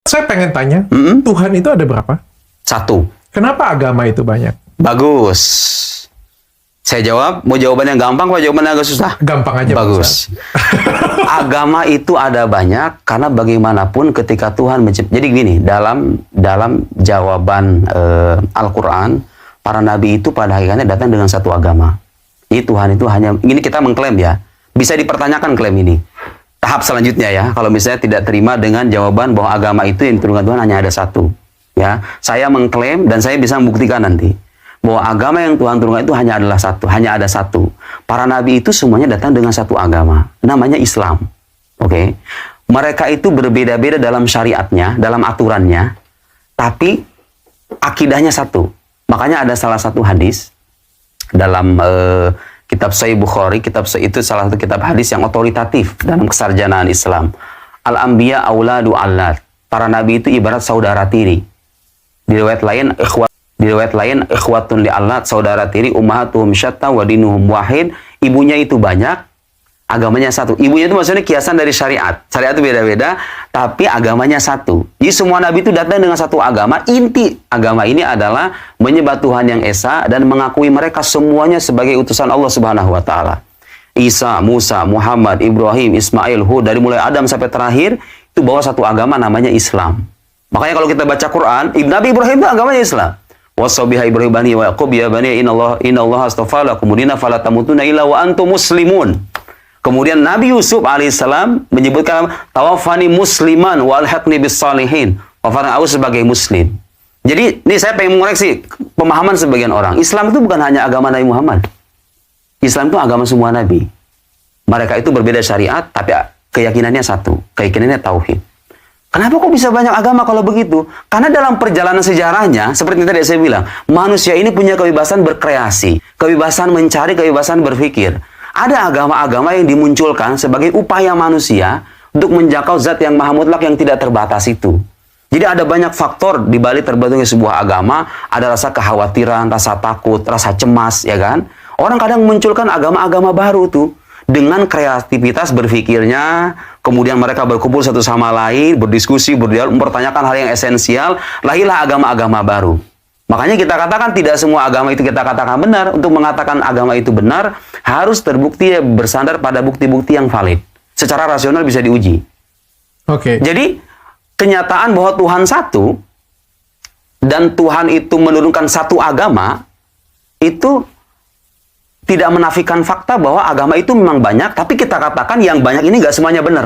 Saya pengen tanya, Tuhan itu ada berapa? Satu. Kenapa agama itu banyak? Bagus. Saya jawab, mau jawaban yang gampang atau jawaban yang agak susah? Gampang aja, Pak Bagus. Ustaz. Agama itu ada banyak karena bagaimanapun ketika Tuhan menciptakan. Jadi gini, dalam jawaban Al-Quran, para nabi itu pada akhirnya datang dengan satu agama. Ini Tuhan itu hanya, ini kita mengklaim ya, bisa dipertanyakan klaim ini. Tahap selanjutnya ya, kalau misalnya tidak terima dengan jawaban bahwa agama itu yang diturunkan Tuhan hanya ada satu. Ya, saya mengklaim dan saya bisa membuktikan nanti bahwa agama yang Tuhan turunkan itu hanya ada satu. Para nabi itu semuanya datang dengan satu agama, namanya Islam. Oke. Mereka itu berbeda-beda dalam syariatnya, dalam aturannya, tapi akidahnya satu. Makanya ada salah satu hadis dalam kitab Sahih Bukhari, itu salah satu kitab hadis yang otoritatif dalam kesarjanaan Islam. Al-anbiya auladu allat. Para nabi itu ibarat saudara tiri. Di riwayat lain ikhwatun li allat, saudara tiri, ummahatuhum syatta wa dinuhum wahid. Ibunya itu banyak, agamanya satu. Ibunya itu maksudnya kiasan dari syariat. Syariat itu beda-beda, tapi agamanya satu. Jadi semua nabi itu datang dengan satu agama. Inti agama ini adalah menyembah Tuhan yang esa dan mengakui mereka semuanya sebagai utusan Allah Subhanahu wa taala. Isa, Musa, Muhammad, Ibrahim, Ismail, Hud, dari mulai Adam sampai terakhir itu bawa satu agama namanya Islam. Makanya kalau kita baca Quran, Nabi Ibrahim itu agamanya Islam. Wasabiha Ibrahim bani wa Yaqub ya bani innallaha astafa lakum dina fala tamutunna illa wa antum muslimun. Kemudian Nabi Yusuf alaihissalam menyebutkan tawafani musliman wa alhaqni bis salihin. Wafaran aku sebagai muslim. Jadi ini saya pengen mengoreksi pemahaman sebagian orang. Islam itu bukan hanya agama Nabi Muhammad. Islam itu agama semua nabi. Mereka itu berbeda syariat tapi keyakinannya satu, keyakinannya tauhid. Kenapa kok bisa banyak agama kalau begitu? Karena dalam perjalanan sejarahnya, seperti tadi saya bilang, manusia ini punya kebebasan berkreasi, kebebasan mencari, kebebasan berpikir. Ada agama-agama yang dimunculkan sebagai upaya manusia untuk menjangkau zat yang maha mutlak yang tidak terbatas itu. Jadi ada banyak faktor di balik terbentuknya sebuah agama, ada rasa kekhawatiran, rasa takut, rasa cemas, ya kan? Orang kadang memunculkan agama-agama baru tuh dengan kreativitas berpikirnya, kemudian mereka berkumpul satu sama lain, berdiskusi, berdialog, mempertanyakan hal yang esensial, lahirlah agama-agama baru. Makanya kita katakan tidak semua agama itu kita katakan benar. Untuk mengatakan agama itu benar, harus terbukti bersandar pada bukti-bukti yang valid. Secara rasional bisa diuji. Oke. Jadi, kenyataan bahwa Tuhan satu, dan Tuhan itu menurunkan satu agama, itu tidak menafikan fakta bahwa agama itu memang banyak, tapi kita katakan yang banyak ini nggak semuanya benar.